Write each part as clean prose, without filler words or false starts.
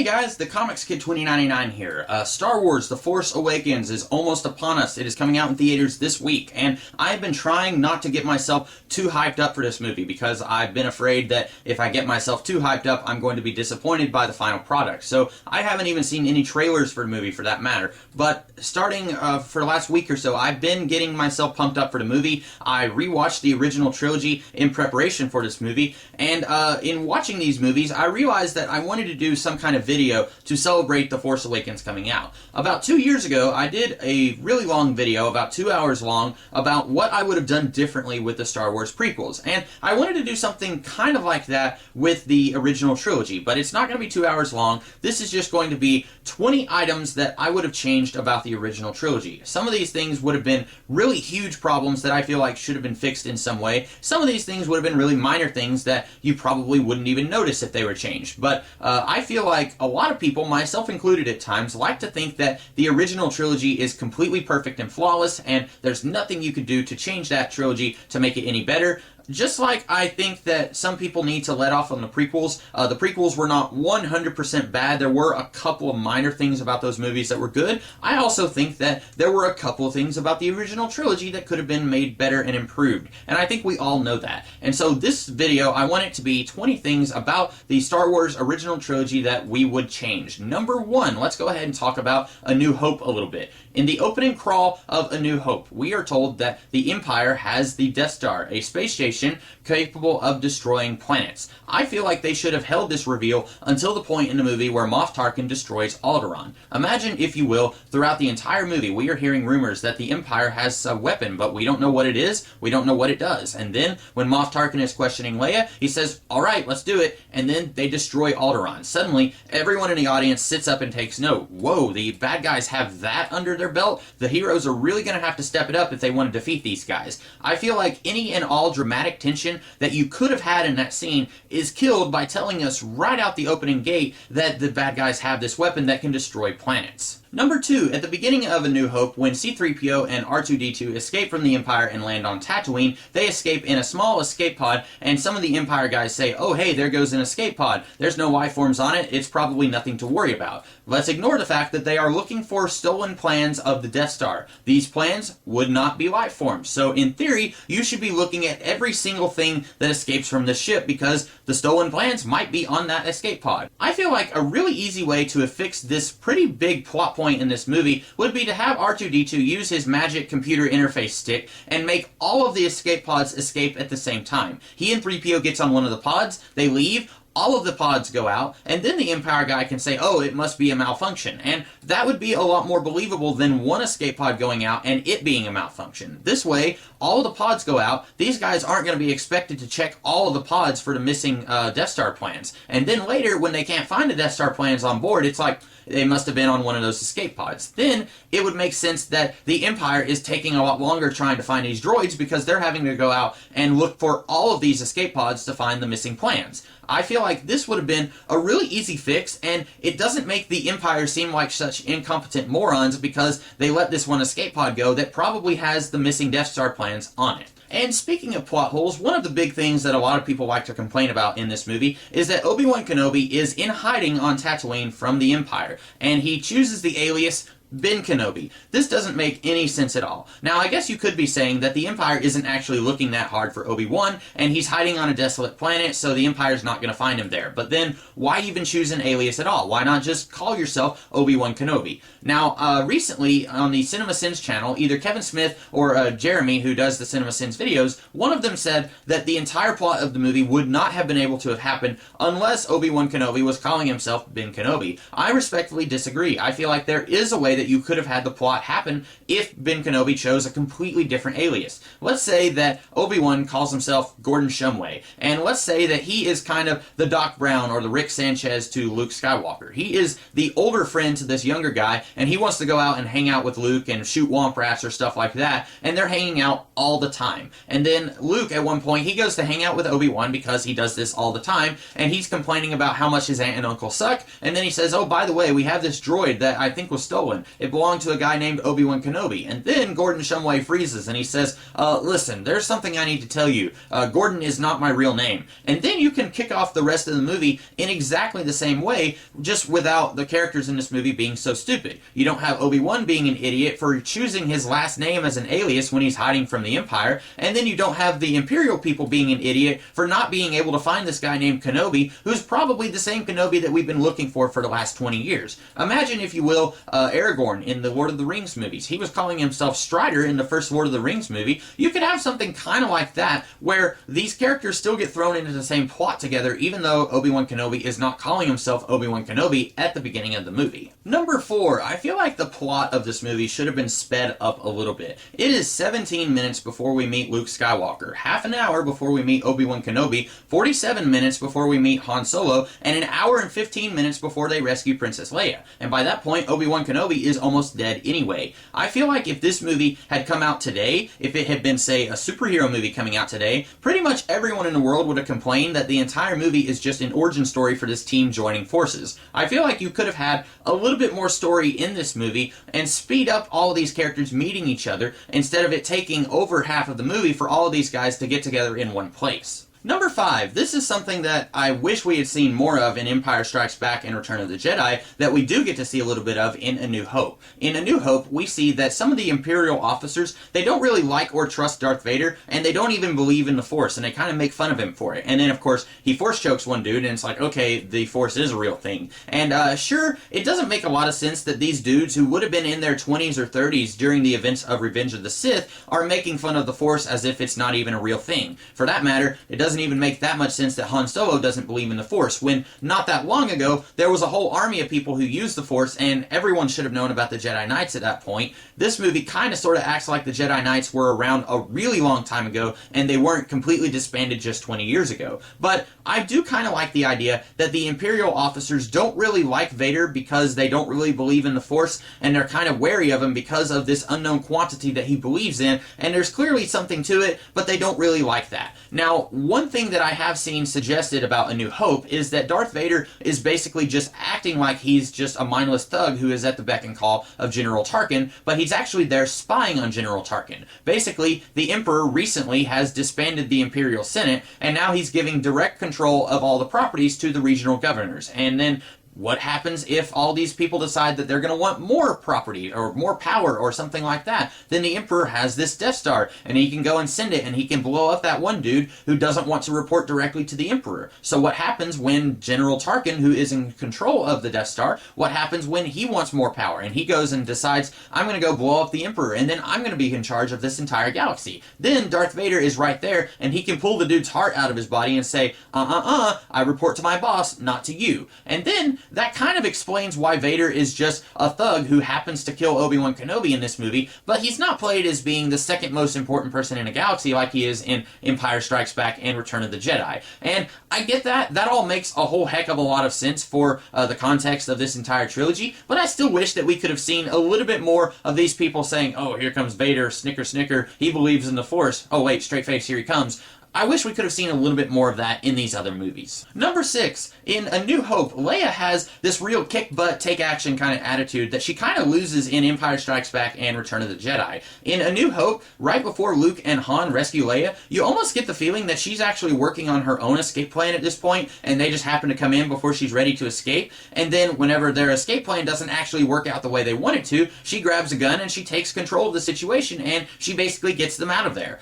Hey guys, the Comics Kid 2099 here. Star Wars The Force Awakens is almost upon us. It is coming out in theaters this week, and I've been trying not to get myself too hyped up for this movie because I've been afraid that if I get myself too hyped up, I'm going to be disappointed by the final product. So I haven't even seen any trailers for the movie for that matter, but starting for the last week or so, I've been getting myself pumped up for the movie. I rewatched the original trilogy in preparation for this movie, and in watching these movies, I realized that I wanted to do some kind of video to celebrate The Force Awakens coming out. About 2 years ago, I did a really long video, about 2 hours long, about what I would have done differently with the Star Wars prequels. And I wanted to do something kind of like that with the original trilogy, but it's not going to be 2 hours long. This is just going to be 20 items that I would have changed about the original trilogy. Some of these things would have been really huge problems that I feel like should have been fixed in some way. Some of these things would have been really minor things that you probably wouldn't even notice if they were changed. But I feel like a lot of people, myself included at times, like to think that the original trilogy is completely perfect and flawless, and there's nothing you could do to change that trilogy to make it any better. Just like I think that some people need to let off on the prequels. The prequels were not 100% bad. There were a couple of minor things about those movies that were good. I also think that there were a couple of things about the original trilogy that could have been made better and improved. And I think we all know that. And so this video, I want it to be 20 things about the Star Wars original trilogy that we would change. Number one, let's go ahead and talk about A New Hope a little bit. In the opening crawl of A New Hope, we are told that the Empire has the Death Star, a space station capable of destroying planets. I feel like they should have held this reveal until the point in the movie where Moff Tarkin destroys Alderaan. Imagine, if you will, throughout the entire movie, we are hearing rumors that the Empire has a weapon, but we don't know what it is, we don't know what it does. And then, when Moff Tarkin is questioning Leia, he says, alright, let's do it, and then they destroy Alderaan. Suddenly, everyone in the audience sits up and takes note. Whoa, the bad guys have that under their belt? The heroes are really going to have to step it up if they want to defeat these guys. I feel like any and all dramatic tension that you could have had in that scene is killed by telling us right out the opening gate that the bad guys have this weapon that can destroy planets. Number two, at the beginning of A New Hope, when C-3PO and R2-D2 escape from the Empire and land on Tatooine, they escape in a small escape pod, and some of the Empire guys say, oh hey, there goes an escape pod. There's no life forms on it, it's probably nothing to worry about. Let's ignore the fact that they are looking for stolen plans of the Death Star. These plans would not be life forms, so in theory, you should be looking at every single thing that escapes from this ship because the stolen plans might be on that escape pod. I feel like a really easy way to have fixed this pretty big plot point in this movie would be to have R2-D2 use his magic computer interface stick and make all of the escape pods escape at the same time. He and 3PO gets on one of the pods, they leave, all of the pods go out, and then the Empire guy can say, oh, it must be a malfunction. And that would be a lot more believable than one escape pod going out and it being a malfunction. This way, all of the pods go out, these guys aren't going to be expected to check all of the pods for the missing Death Star plans. And then later, when they can't find the Death Star plans on board, it's like, they must have been on one of those escape pods. Then, it would make sense that the Empire is taking a lot longer trying to find these droids because they're having to go out and look for all of these escape pods to find the missing plans. I feel like this would have been a really easy fix, and it doesn't make the Empire seem like such incompetent morons because they let this one escape pod go that probably has the missing Death Star plans on it. And speaking of plot holes, one of the big things that a lot of people like to complain about in this movie is that Obi-Wan Kenobi is in hiding on Tatooine from the Empire, and he chooses the alias Ben Kenobi. This doesn't make any sense at all. Now, I guess you could be saying that the Empire isn't actually looking that hard for Obi-Wan, and he's hiding on a desolate planet, so the Empire's not going to find him there. But then, why even choose an alias at all? Why not just call yourself Obi-Wan Kenobi? Now, recently, on the CinemaSins channel, either Kevin Smith or Jeremy, who does the CinemaSins videos, one of them said that the entire plot of the movie would not have been able to have happened unless Obi-Wan Kenobi was calling himself Ben Kenobi. I respectfully disagree. I feel like there is a way that you could have had the plot happen if Ben Kenobi chose a completely different alias. Let's say that Obi-Wan calls himself Gordon Shumway, and let's say that he is kind of the Doc Brown or the Rick Sanchez to Luke Skywalker. He is the older friend to this younger guy, and he wants to go out and hang out with Luke and shoot womp rats or stuff like that, and they're hanging out all the time. And then Luke, at one point, he goes to hang out with Obi-Wan because he does this all the time, and he's complaining about how much his aunt and uncle suck, and then he says, oh, by the way, we have this droid that I think was stolen. it belonged to a guy named Obi-Wan Kenobi. And then Gordon Shumway freezes and he says, listen, there's something I need to tell you. Gordon is not my real name. And then you can kick off the rest of the movie in exactly the same way, just without the characters in this movie being so stupid. You don't have Obi-Wan being an idiot for choosing his last name as an alias when he's hiding from the Empire, and then you don't have the Imperial people being an idiot for not being able to find this guy named Kenobi, who's probably the same Kenobi that we've been looking for the last 20 years. Imagine, if you will, Aragorn in the Lord of the Rings movies. He was calling himself Strider in the first Lord of the Rings movie. You could have something kind of like that, where these characters still get thrown into the same plot together, even though Obi-Wan Kenobi is not calling himself Obi-Wan Kenobi at the beginning of the movie. Number 4, I feel like the plot of this movie should have been sped up a little bit. It is 17 minutes before we meet Luke Skywalker, half an hour before we meet Obi-Wan Kenobi, 47 minutes before we meet Han Solo, and an hour and 15 minutes before they rescue Princess Leia. And by that point, Obi-Wan Kenobi is almost dead anyway. I feel like if this movie had come out today, if it had been, say, a superhero movie coming out today, pretty much everyone in the world would have complained that the entire movie is just an origin story for this team joining forces. I feel like you could have had a little bit more story in this movie and speed up all of these characters meeting each other instead of it taking over half of the movie for all of these guys to get together in one place. Number 5, this is something that I wish we had seen more of in Empire Strikes Back and Return of the Jedi that we do get to see a little bit of in A New Hope. In A New Hope, we see that some of the Imperial officers, they don't really like or trust Darth Vader, and they don't even believe in the Force, and they kind of make fun of him for it. And then, of course, he Force chokes one dude, and it's like, okay, the Force is a real thing. And sure, it doesn't make a lot of sense that these dudes who would have been in their 20s or 30s during the events of Revenge of the Sith are making fun of the Force as if it's not even a real thing. For that matter, it doesn't even make that much sense that Han Solo doesn't believe in the Force, when not that long ago there was a whole army of people who used the Force, and everyone should have known about the Jedi Knights at that point. This movie kind of sort of acts like the Jedi Knights were around a really long time ago and they weren't completely disbanded just 20 years ago. But I do kind of like the idea that the Imperial officers don't really like Vader because they don't really believe in the Force, and they're kind of wary of him because of this unknown quantity that he believes in, and there's clearly something to it, but they don't really like that. Now, one thing that I have seen suggested about A New Hope is that Darth Vader is basically just acting like he's just a mindless thug who is at the beck and call of General Tarkin, but he's actually there spying on General Tarkin. Basically, the Emperor recently has disbanded the Imperial Senate, and now he's giving direct control of all the properties to the regional governors. And then what happens if all these people decide that they're going to want more property or more power or something like that? Then the Emperor has this Death Star, and he can go and send it, and he can blow up that one dude who doesn't want to report directly to the Emperor. So what happens when General Tarkin, who is in control of the Death Star, what happens when he wants more power, and he goes and decides, I'm going to go blow up the Emperor, and then I'm going to be in charge of this entire galaxy? Then Darth Vader is right there, and he can pull the dude's heart out of his body and say, I report to my boss, not to you. And then that kind of explains why Vader is just a thug who happens to kill Obi-Wan Kenobi in this movie, but he's not played as being the second most important person in a galaxy like he is in Empire Strikes Back and Return of the Jedi. And I get that. That all makes a whole heck of a lot of sense for the context of this entire trilogy, but I still wish that we could have seen a little bit more of these people saying, oh, here comes Vader, snicker, snicker, he believes in the Force. Oh, wait, straight face, here he comes. I wish we could have seen a little bit more of that in these other movies. Number 6, in A New Hope, Leia has this real kick-butt, take-action kind of attitude that she kind of loses in Empire Strikes Back and Return of the Jedi. In A New Hope, right before Luke and Han rescue Leia, you almost get the feeling that she's actually working on her own escape plan at this point, and they just happen to come in before she's ready to escape, and then whenever their escape plan doesn't actually work out the way they want it to, she grabs a gun and she takes control of the situation, and she basically gets them out of there.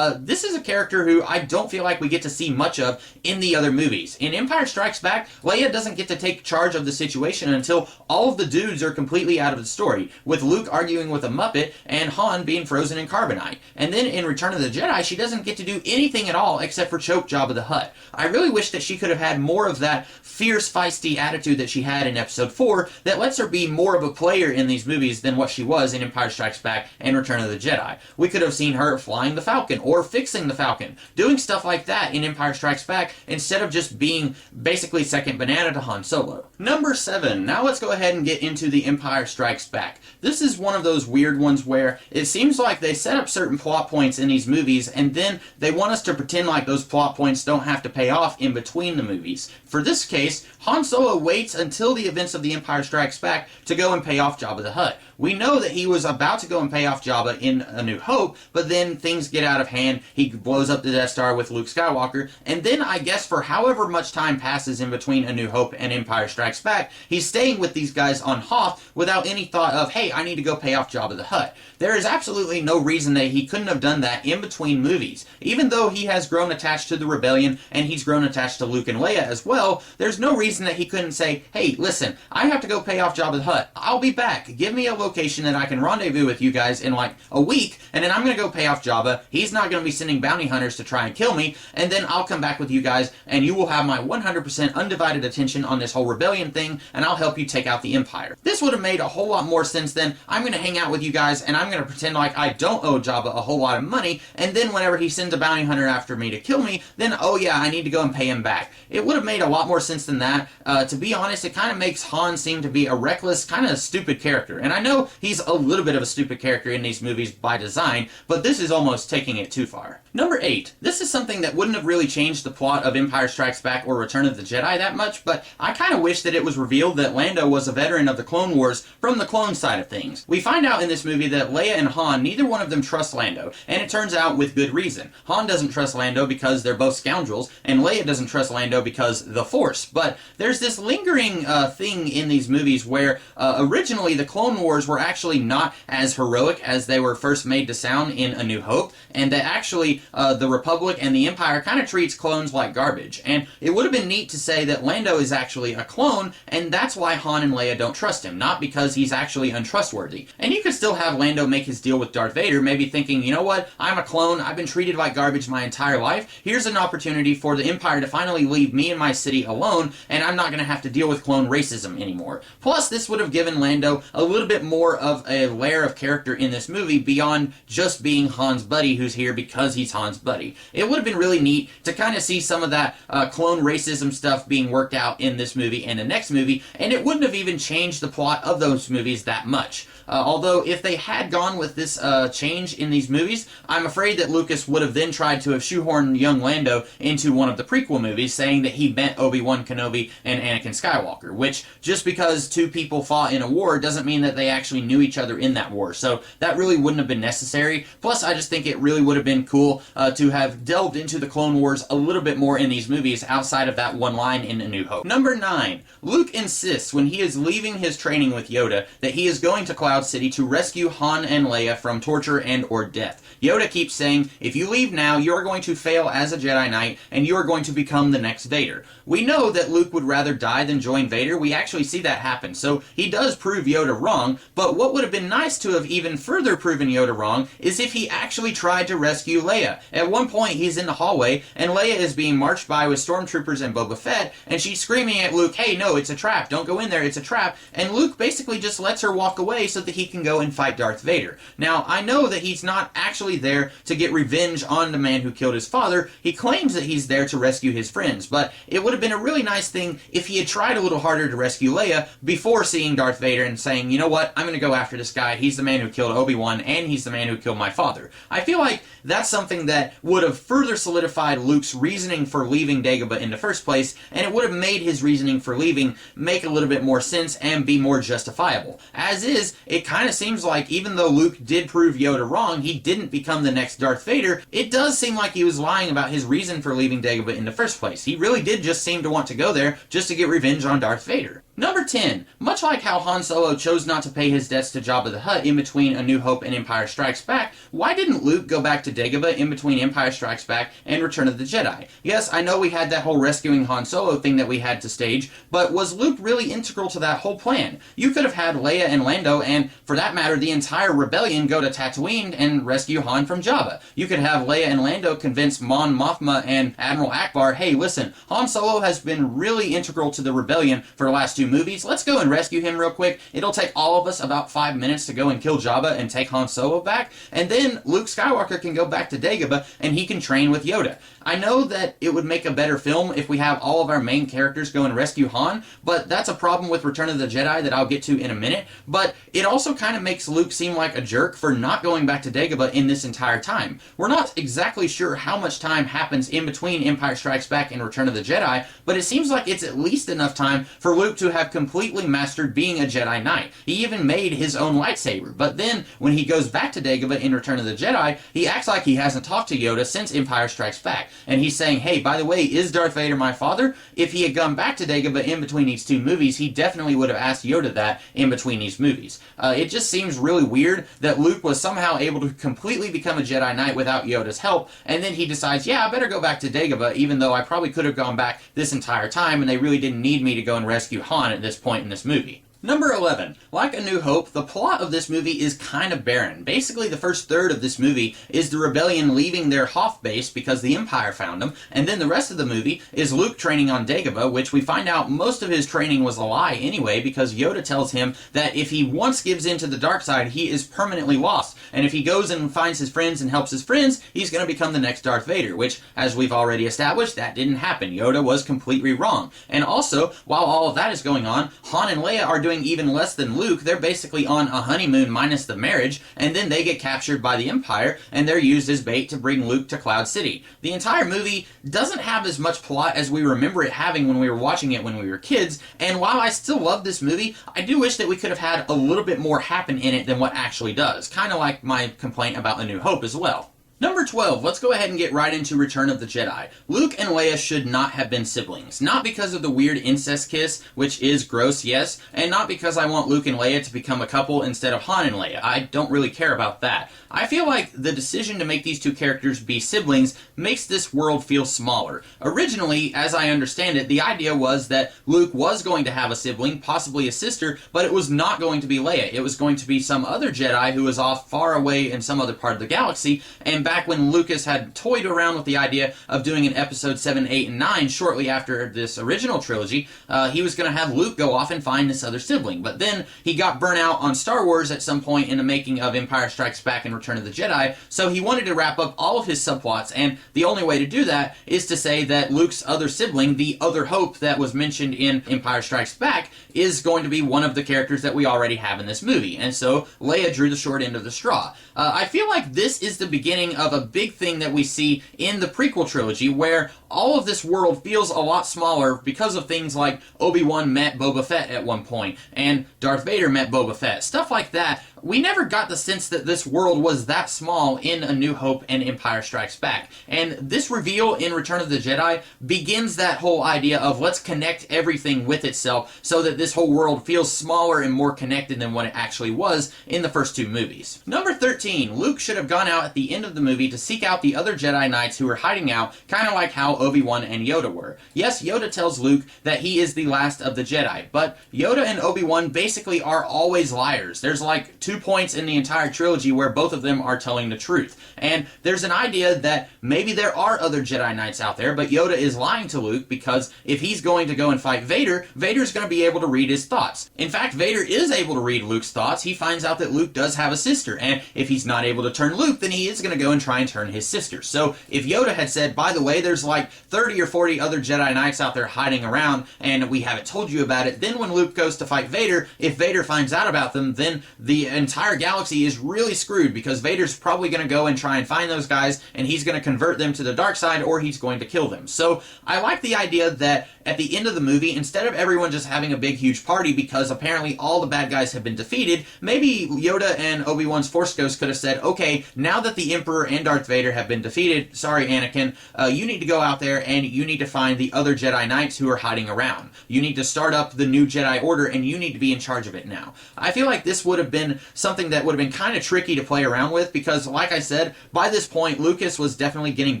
This is a character who I don't feel like we get to see much of in the other movies. In Empire Strikes Back, Leia doesn't get to take charge of the situation until all of the dudes are completely out of the story, with Luke arguing with a Muppet and Han being frozen in carbonite. And then in Return of the Jedi, she doesn't get to do anything at all except for choke Jabba the Hutt. I really wish that she could have had more of that fierce, feisty attitude that she had in Episode 4 that lets her be more of a player in these movies than what she was in Empire Strikes Back and Return of the Jedi. We could have seen her flying the Falcon or fixing the Falcon, doing stuff like that in Empire Strikes Back instead of just being basically second banana to Han Solo. Number 7. Now let's go ahead and get into The Empire Strikes Back. This is one of those weird ones where it seems like they set up certain plot points in these movies and then they want us to pretend like those plot points don't have to pay off in between the movies. For this case, Han Solo waits until the events of The Empire Strikes Back to go and pay off Jabba the Hutt. We know that he was about to go and pay off Jabba in A New Hope, but then things get out of hand. He blows up the Death Star with Luke Skywalker, and then I guess for however much time passes in between A New Hope and Empire Strikes Back, he's staying with these guys on Hoth without any thought of, hey, I need to go pay off Jabba the Hutt. There is absolutely no reason that he couldn't have done that in between movies. Even though he has grown attached to the Rebellion, and he's grown attached to Luke and Leia as well, there's no reason that he couldn't say, hey, listen, I have to go pay off Jabba the Hutt. I'll be back. Give me a location that I can rendezvous with you guys in like a week, and then I'm going to go pay off Jabba. He's not going to be sending bounty hunters to try and kill me, and then I'll come back with you guys, and you will have my 100% undivided attention on this whole rebellion thing, and I'll help you take out the Empire. This would have made a whole lot more sense than I'm going to hang out with you guys, and I'm going to pretend like I don't owe Jabba a whole lot of money, and then whenever he sends a bounty hunter after me to kill me, then, oh yeah, I need to go and pay him back. It would have made a lot more sense than that. To be honest, it kind of makes Han seem to be a reckless, kind of stupid character, and I know he's a little bit of a stupid character in these movies by design, but this is almost taking it too far. Number 8. This is something that wouldn't have really changed the plot of Empire Strikes Back or Return of the Jedi that much, but I kind of wish that it was revealed that Lando was a veteran of the Clone Wars from the clone side of things. We find out in this movie that Leia and Han, neither one of them trust Lando, and it turns out with good reason. Han doesn't trust Lando because they're both scoundrels, and Leia doesn't trust Lando because the Force. But there's this lingering thing in these movies where originally the Clone Wars were actually not as heroic as they were first made to sound in A New Hope, and that actually the Republic and the Empire kind of treats clones like garbage. And it would have been neat to say that Lando is actually a clone, and that's why Han and Leia don't trust him, not because he's actually untrustworthy. And you could still have Lando make his deal with Darth Vader, maybe thinking, you know what, I'm a clone, I've been treated like garbage my entire life, here's an opportunity for the Empire to finally leave me and my city alone, and I'm not going to have to deal with clone racism anymore. Plus, this would have given Lando a little bit more of a layer of character in this movie beyond just being Han's buddy who's here because he's Han's buddy. It would have been really neat to kind of see some of that clone racism stuff being worked out in this movie and the next movie, and it wouldn't have even changed the plot of those movies that much. Although, if they had gone with this change in these movies, I'm afraid that Lucas would have then tried to have shoehorned young Lando into one of the prequel movies, saying that he met Obi-Wan Kenobi and Anakin Skywalker, which, just because two people fought in a war doesn't mean that they actually knew each other in that war, so that really wouldn't have been necessary. Plus, I just think it really would have been cool to have delved into the Clone Wars a little bit more in these movies outside of that one line in A New Hope. Number 9. Luke insists when he is leaving his training with Yoda that he is going to Cloud City to rescue Han and Leia from torture and or death. Yoda keeps saying, if you leave now, you are going to fail as a Jedi Knight, and you are going to become the next Vader. We know that Luke would rather die than join Vader. We actually see that happen, so he does prove Yoda wrong, but what would have been nice to have even further proven Yoda wrong is if he actually tried to rescue Leia. At one point, he's in the hallway, and Leia is being marched by with stormtroopers and Boba Fett, and she's screaming at Luke, hey, no, it's a trap, don't go in there, it's a trap, and Luke basically just lets her walk away so that he can go and fight Darth Vader. Now, I know that he's not actually there to get revenge on the man who killed his father. He claims that he's there to rescue his friends, but it would have been a really nice thing if he had tried a little harder to rescue Leia before seeing Darth Vader and saying, you know what, I'm going to go after this guy. He's the man who killed Obi-Wan, and he's the man who killed my father. I feel like that's something that would have further solidified Luke's reasoning for leaving Dagobah in the first place, and it would have made his reasoning for leaving make a little bit more sense and be more justifiable. As is, it kind of seems like even though Luke did prove Yoda wrong, he didn't become the next Darth Vader, it does seem like he was lying about his reason for leaving Dagobah in the first place. He really did just seem to want to go there just to get revenge on Darth Vader. Number 10. Much like how Han Solo chose not to pay his debts to Jabba the Hutt in between A New Hope and Empire Strikes Back, why didn't Luke go back to Dagobah in between Empire Strikes Back and Return of the Jedi? Yes, I know we had that whole rescuing Han Solo thing that we had to stage, but was Luke really integral to that whole plan? You could have had Leia and Lando, and for that matter, the entire rebellion go to Tatooine and rescue Han from Jabba. You could have Leia and Lando convince Mon Mothma and Admiral Akbar, hey, listen, Han Solo has been really integral to the rebellion for the last 2 movies, let's go and rescue him real quick. It'll take all of us about 5 minutes to go and kill Jabba and take Han Solo back, and then Luke Skywalker can go back to Dagobah and he can train with Yoda. I know that it would make a better film if we have all of our main characters go and rescue Han, but that's a problem with Return of the Jedi that I'll get to in a minute. But it also kind of makes Luke seem like a jerk for not going back to Dagobah in this entire time. We're not exactly sure how much time happens in between Empire Strikes Back and Return of the Jedi, but it seems like it's at least enough time for Luke to have completely mastered being a Jedi Knight. He even made his own lightsaber, but then when he goes back to Dagobah in Return of the Jedi, he acts like he hasn't talked to Yoda since Empire Strikes Back. And he's saying, hey, by the way, is Darth Vader my father? If he had gone back to Dagobah in between these two movies, he definitely would have asked Yoda that in between these movies. It just seems really weird that Luke was somehow able to completely become a Jedi Knight without Yoda's help, and then he decides, yeah, I better go back to Dagobah, even though I probably could have gone back this entire time, and they really didn't need me to go and rescue Han at this point in this movie. Number 11. Like A New Hope, the plot of this movie is kind of barren. Basically, the first third of this movie is the rebellion leaving their Hoth base because the Empire found them, and then the rest of the movie is Luke training on Dagobah, which we find out most of his training was a lie anyway, because Yoda tells him that if he once gives in to the dark side, he is permanently lost, and if he goes and finds his friends and helps his friends, he's going to become the next Darth Vader, which, as we've already established, that didn't happen. Yoda was completely wrong. And also, while all of that is going on, Han and Leia are doing even less than Luke. They're basically on a honeymoon minus the marriage, and then they get captured by the Empire, and they're used as bait to bring Luke to Cloud City. The entire movie doesn't have as much plot as we remember it having when we were watching it when we were kids, and while I still love this movie, I do wish that we could have had a little bit more happen in it than what actually does. Kind of like my complaint about A New Hope as well. Number 12, let's go ahead and get right into Return of the Jedi. Luke and Leia should not have been siblings. Not because of the weird incest kiss, which is gross, yes, and not because I want Luke and Leia to become a couple instead of Han and Leia. I don't really care about that. I feel like the decision to make these two characters be siblings makes this world feel smaller. Originally, as I understand it, the idea was that Luke was going to have a sibling, possibly a sister, but it was not going to be Leia. It was going to be some other Jedi who was off far away in some other part of the galaxy, and back when Lucas had toyed around with the idea of doing an episode 7, 8, and 9 shortly after this original trilogy, he was going to have Luke go off and find this other sibling. But then he got burnt out on Star Wars at some point in the making of Empire Strikes Back and Return of the Jedi, so he wanted to wrap up all of his subplots, and the only way to do that is to say that Luke's other sibling, the other Hope that was mentioned in Empire Strikes Back, is going to be one of the characters that we already have in this movie. And so Leia drew the short end of the straw. I feel like this is the beginning of a big thing that we see in the prequel trilogy, where all of this world feels a lot smaller because of things like Obi-Wan met Boba Fett at one point, and Darth Vader met Boba Fett. Stuff like that. We never got the sense that this world was that small in A New Hope and Empire Strikes Back. And this reveal in Return of the Jedi begins that whole idea of let's connect everything with itself so that this whole world feels smaller and more connected than what it actually was in the first two movies. Number 13, Luke should have gone out at the end of the movie to seek out the other Jedi Knights who were hiding out, kind of like how Obi-Wan and Yoda were. Yes, Yoda tells Luke that he is the last of the Jedi, but Yoda and Obi-Wan basically are always liars. There's like 2 points in the entire trilogy where both of them are telling the truth. And there's an idea that maybe there are other Jedi Knights out there, but Yoda is lying to Luke because if he's going to go and fight Vader, Vader's going to be able to read his thoughts. In fact, Vader is able to read Luke's thoughts. He finds out that Luke does have a sister, and if he's not able to turn Luke, then he is going to go and try and turn his sister. So if Yoda had said, by the way, there's like 30 or 40 other Jedi Knights out there hiding around, and we haven't told you about it, then when Luke goes to fight Vader, if Vader finds out about them, then the entire galaxy is really screwed, because Vader's probably going to go and try and find those guys, and he's going to convert them to the dark side, or he's going to kill them. So I like the idea that at the end of the movie, instead of everyone just having a big huge party because apparently all the bad guys have been defeated, maybe Yoda and Obi-Wan's Force Ghost could have said, okay, now that the Emperor and Darth Vader have been defeated, sorry Anakin, you need to go out there and you need to find the other Jedi Knights who are hiding around. You need to start up the new Jedi Order, and you need to be in charge of it now. I feel like this would have been something that would have been kind of tricky to play around with, because like I said, by this point Lucas was definitely getting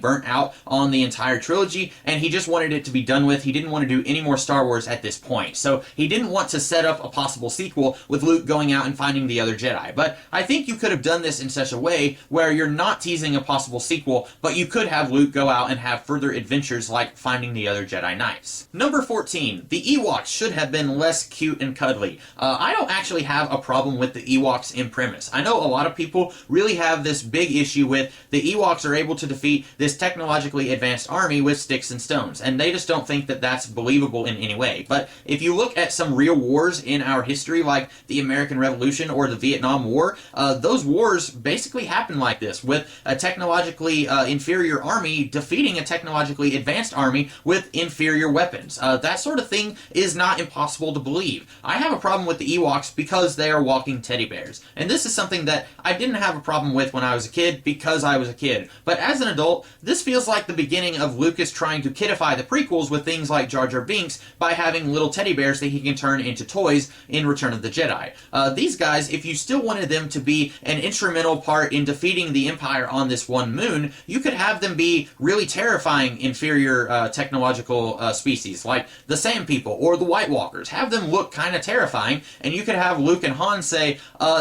burnt out on the entire trilogy, and he just wanted it to be done with. He didn't want to do any more Star Wars at this point, so he didn't want to set up a possible sequel with Luke going out and finding the other Jedi. But I think you could have done this in such a way where you're not teasing a possible sequel, but you could have Luke go out and have further adventures like finding the other Jedi Knights. Number 14. The Ewoks should have been less cute and cuddly. I don't actually have a problem with the Ewoks in premise. I know a lot of people really have this big issue with the Ewoks are able to defeat this technologically advanced army with sticks and stones, and they just don't think that that's believable in any way. But if you look at some real wars in our history, like the American Revolution or the Vietnam War, those wars basically happened like this, with a technologically inferior army defeating a technologically advanced army with inferior weapons. That sort of thing is not impossible to believe. I have a problem with the Ewoks because they are walking teddy bears. And this is something that I didn't have a problem with when I was a kid because I was a kid. But as an adult, this feels like the beginning of Lucas trying to kidify the prequels with things like Jar Jar Binks by having little teddy bears that he can turn into toys in Return of the Jedi. These guys, if you still wanted them to be an instrumental part in defeating the Empire on this one moon, you could have them be really terrifying inferior technological species, like the Sand People or the White Walkers. Have them look kind of terrifying, and you could have Luke and Han say,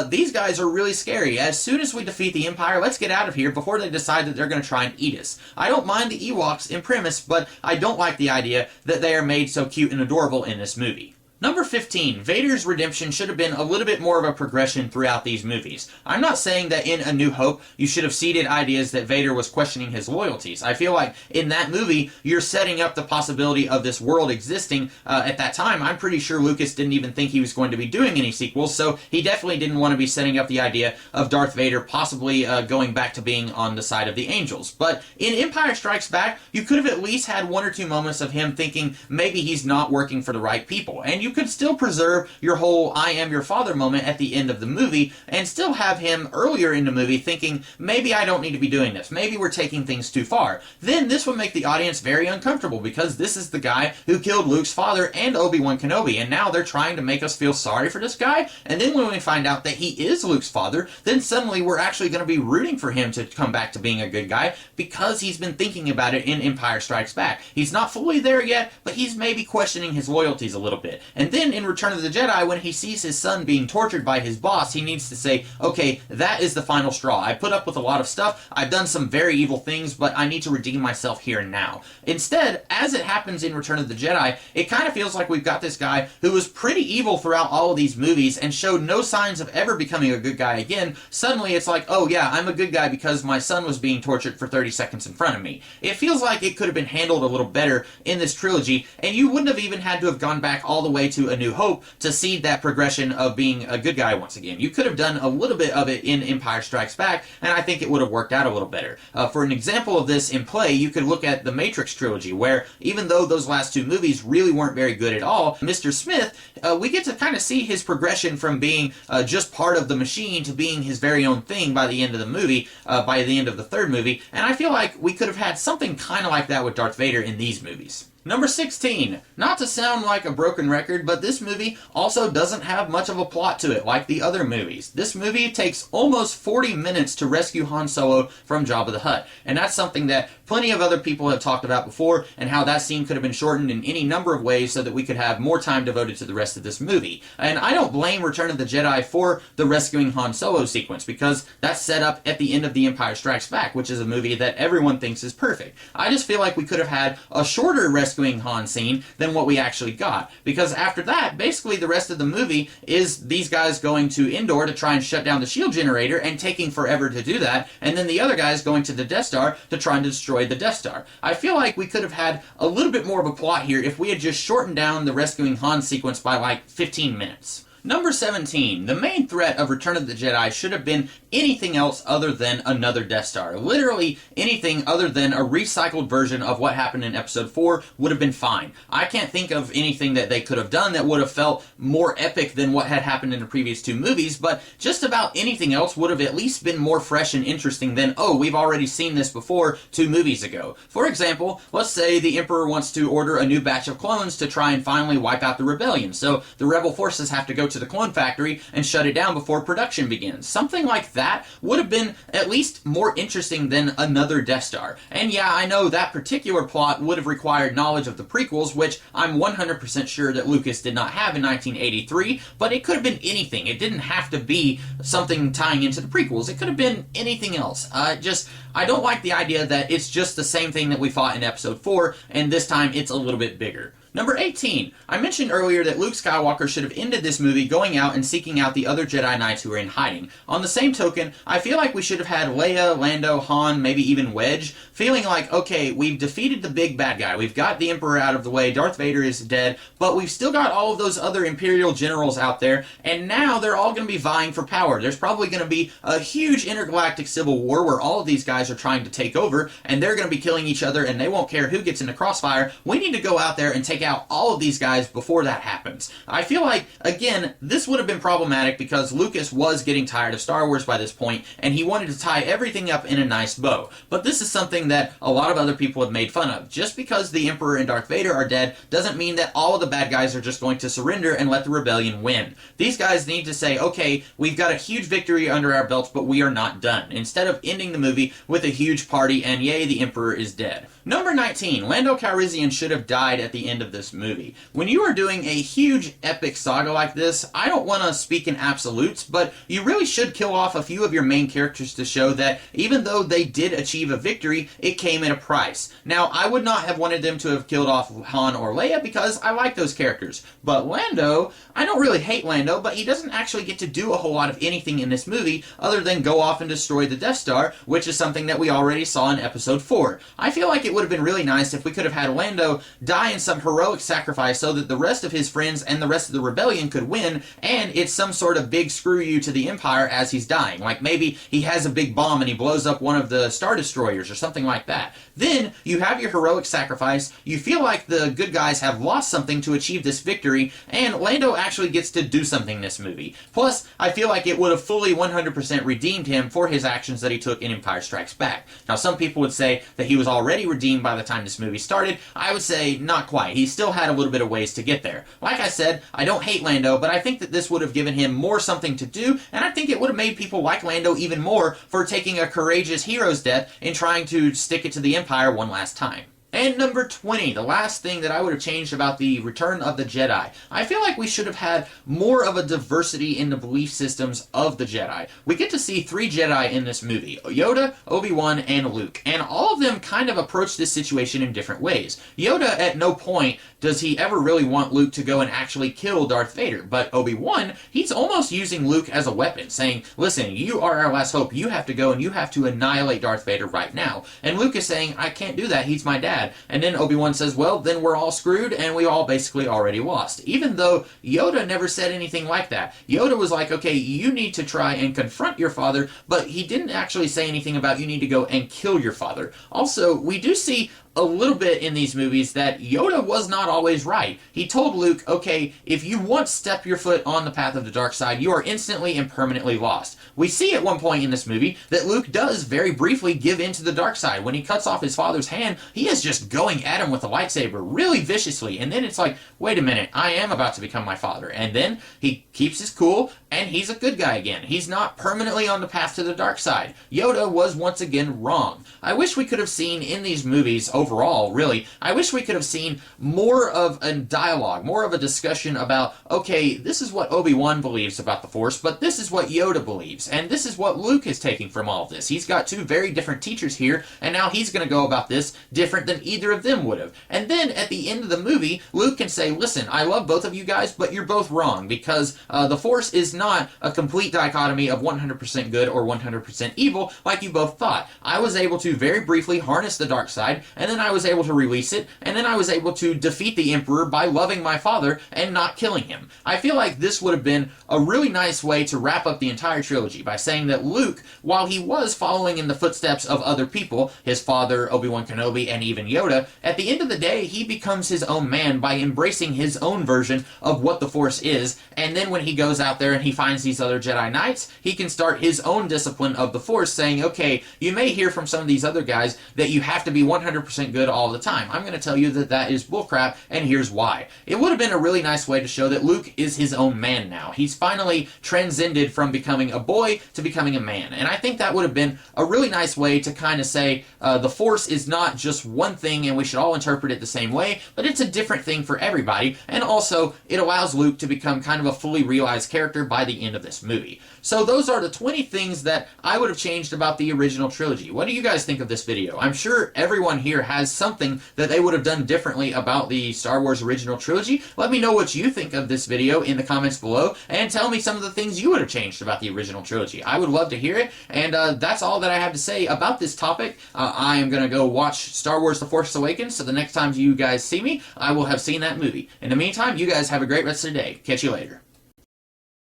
these guys are really scary. As soon as we defeat the Empire, let's get out of here before they decide that they're going to try and eat us. I don't mind the Ewoks in premise, but I don't like the idea that they are made so cute and adorable in this movie. Number 15, Vader's redemption should have been a little bit more of a progression throughout these movies. I'm not saying that in A New Hope you should have seeded ideas that Vader was questioning his loyalties. I feel like in that movie you're setting up the possibility of this world existing. At that time, I'm pretty sure Lucas didn't even think he was going to be doing any sequels, so he definitely didn't want to be setting up the idea of Darth Vader possibly going back to being on the side of the angels. But in Empire Strikes Back, you could have at least had one or two moments of him thinking maybe he's not working for the right people, and you could still preserve your whole I am your father moment at the end of the movie and still have him earlier in the movie thinking, maybe I don't need to be doing this, maybe we're taking things too far. Then this would make the audience very uncomfortable because this is the guy who killed Luke's father and Obi-Wan Kenobi, and now they're trying to make us feel sorry for this guy, and then when we find out that he is Luke's father, then suddenly we're actually going to be rooting for him to come back to being a good guy because he's been thinking about it in Empire Strikes Back. He's not fully there yet, but he's maybe questioning his loyalties a little bit. And then in Return of the Jedi, when he sees his son being tortured by his boss, he needs to say, okay, that is the final straw. I put up with a lot of stuff, I've done some very evil things, but I need to redeem myself here and now. Instead, as it happens in Return of the Jedi, it kind of feels like we've got this guy who was pretty evil throughout all of these movies and showed no signs of ever becoming a good guy again. Suddenly it's like, oh yeah, I'm a good guy because my son was being tortured for 30 seconds in front of me. It feels like it could have been handled a little better in this trilogy, and you wouldn't have even had to have gone back all the way to A New Hope to see that progression of being a good guy once again. You could have done a little bit of it in Empire Strikes Back, and I think it would have worked out a little better. For an example of this in play, you could look at the Matrix trilogy, where even though those last two movies really weren't very good at all, Mr. Smith, we get to kind of see his progression from being just part of the machine to being his very own thing by the end of the movie, by the end of the third movie, and I feel like we could have had something kind of like that with Darth Vader in these movies. Number 16. Not to sound like a broken record, but this movie also doesn't have much of a plot to it like the other movies. This movie takes almost 40 minutes to rescue Han Solo from Jabba the Hutt, and that's something that plenty of other people have talked about before, and how that scene could have been shortened in any number of ways so that we could have more time devoted to the rest of this movie. And I don't blame Return of the Jedi for the rescuing Han Solo sequence, because that's set up at the end of The Empire Strikes Back, which is a movie that everyone thinks is perfect. I just feel like we could have had a shorter rescuing Han scene than what we actually got, because after that, basically the rest of the movie is these guys going to Endor to try and shut down the shield generator and taking forever to do that, and then the other guys going to the Death Star to try and destroy the Death Star. I feel like we could have had a little bit more of a plot here if we had just shortened down the rescuing Han sequence by like 15 minutes. Number 17. The main threat of Return of the Jedi should have been anything else other than another Death Star. Literally anything other than a recycled version of what happened in Episode 4 would have been fine. I can't think of anything that they could have done that would have felt more epic than what had happened in the previous two movies, but just about anything else would have at least been more fresh and interesting than, oh, we've already seen this before 2 movies ago. For example, let's say the Emperor wants to order a new batch of clones to try and finally wipe out the rebellion, so the rebel forces have to go to the clone factory and shut it down before production begins. Something like that would have been at least more interesting than another Death Star. And yeah, I know that particular plot would have required knowledge of the prequels, which I'm 100% sure that Lucas did not have in 1983, but it could have been anything. It didn't have to be something tying into the prequels. It could have been anything else. I don't like the idea that it's just the same thing that we fought in Episode 4, and this time it's a little bit bigger. Number 18. I mentioned earlier that Luke Skywalker should have ended this movie going out and seeking out the other Jedi Knights who were in hiding. On the same token, I feel like we should have had Leia, Lando, Han, maybe even Wedge, feeling like, okay, we've defeated the big bad guy, we've got the Emperor out of the way, Darth Vader is dead, but we've still got all of those other Imperial generals out there, and now they're all going to be vying for power. There's probably going to be a huge intergalactic civil war where all of these guys are trying to take over, and they're going to be killing each other, and they won't care who gets in the crossfire. We need to go out there and take out all of these guys before that happens. I feel like, again, this would have been problematic because Lucas was getting tired of Star Wars by this point, and he wanted to tie everything up in a nice bow. But this is something that a lot of other people have made fun of. Just because the Emperor and Darth Vader are dead doesn't mean that all of the bad guys are just going to surrender and let the rebellion win. These guys need to say, okay, we've got a huge victory under our belts, but we are not done. Instead of ending the movie with a huge party and yay, the Emperor is dead. Number 19. Lando Calrissian should have died at the end of this movie. When you are doing a huge epic saga like this, I don't want to speak in absolutes, but you really should kill off a few of your main characters to show that even though they did achieve a victory, it came at a price. Now, I would not have wanted them to have killed off Han or Leia because I like those characters. But Lando, I don't really hate Lando, but he doesn't actually get to do a whole lot of anything in this movie other than go off and destroy the Death Star, which is something that we already saw in Episode 4. I feel like it would have been really nice if we could have had Lando die in some heroic sacrifice so that the rest of his friends and the rest of the rebellion could win, and it's some sort of big screw you to the Empire as he's dying. Like maybe he has a big bomb and he blows up one of the Star Destroyers or something like that. Then you have your heroic sacrifice, you feel like the good guys have lost something to achieve this victory, and Lando actually gets to do something in this movie. Plus, I feel like it would have fully 100% redeemed him for his actions that he took in Empire Strikes Back. Now, some people would say that he was already redeemed by the time this movie started. I would say not quite. He still had a little bit of ways to get there. Like I said, I don't hate Lando, but I think that this would have given him more something to do, and I think it would have made people like Lando even more for taking a courageous hero's death and trying to stick it to the Empire one last time. And number 20, the last thing that I would have changed about the Return of the Jedi. I feel like we should have had more of a diversity in the belief systems of the Jedi. We get to see 3 Jedi in this movie, Yoda, Obi-Wan, and Luke, and all of them kind of approach this situation in different ways. Yoda, at no point does he ever really want Luke to go and actually kill Darth Vader, but Obi-Wan, he's almost using Luke as a weapon, saying, listen, you are our last hope, you have to go and you have to annihilate Darth Vader right now. And Luke is saying, I can't do that, he's my dad. And then Obi-Wan says, well, then we're all screwed, and we all basically already lost. Even though Yoda never said anything like that. Yoda was like, okay, you need to try and confront your father, but he didn't actually say anything about you need to go and kill your father. Also, we do see a little bit in these movies that Yoda was not always right. He told Luke, okay, if you once step your foot on the path of the dark side, you are instantly and permanently lost. We see at one point in this movie that Luke does very briefly give in to the dark side. When he cuts off his father's hand, he is just going at him with a lightsaber really viciously, and then it's like, wait a minute, I am about to become my father. And then he keeps his cool, and he's a good guy again. He's not permanently on the path to the dark side. Yoda was once again wrong. I wish we could have seen in these movies, overall, really, I wish we could have seen more of a dialogue, more of a discussion about, okay, this is what Obi-Wan believes about the Force, but this is what Yoda believes, and this is what Luke is taking from all of this. He's got 2 very different teachers here, and now he's going to go about this different than either of them would have. And then, at the end of the movie, Luke can say, listen, I love both of you guys, but you're both wrong, because the Force is not a complete dichotomy of 100% good or 100% evil, like you both thought. I was able to very briefly harness the dark side, and then I was able to release it, and then I was able to defeat the Emperor by loving my father and not killing him. I feel like this would have been a really nice way to wrap up the entire trilogy by saying that Luke, while he was following in the footsteps of other people, his father, Obi-Wan Kenobi, and even Yoda, at the end of the day, he becomes his own man by embracing his own version of what the Force is, and then when he goes out there and he finds these other Jedi Knights, he can start his own discipline of the Force, saying, okay, you may hear from some of these other guys that you have to be 100% 100% good all the time. I'm going to tell you that that is bullcrap, and here's why. It would have been a really nice way to show that Luke is his own man now. He's finally transcended from becoming a boy to becoming a man, and I think that would have been a really nice way to kind of say the Force is not just one thing and we should all interpret it the same way, but it's a different thing for everybody, and also it allows Luke to become kind of a fully realized character by the end of this movie. So those are the 20 things that I would have changed about the original trilogy. What do you guys think of this video? I'm sure everyone here has something that they would have done differently about the Star Wars Original Trilogy. Let me know what you think of this video in the comments below, and tell me some of the things you would have changed about the original trilogy. I would love to hear it, and that's all that I have to say about this topic. I am going to go watch Star Wars The Force Awakens, so the next time you guys see me, I will have seen that movie. In the meantime, you guys have a great rest of the day. Catch you later.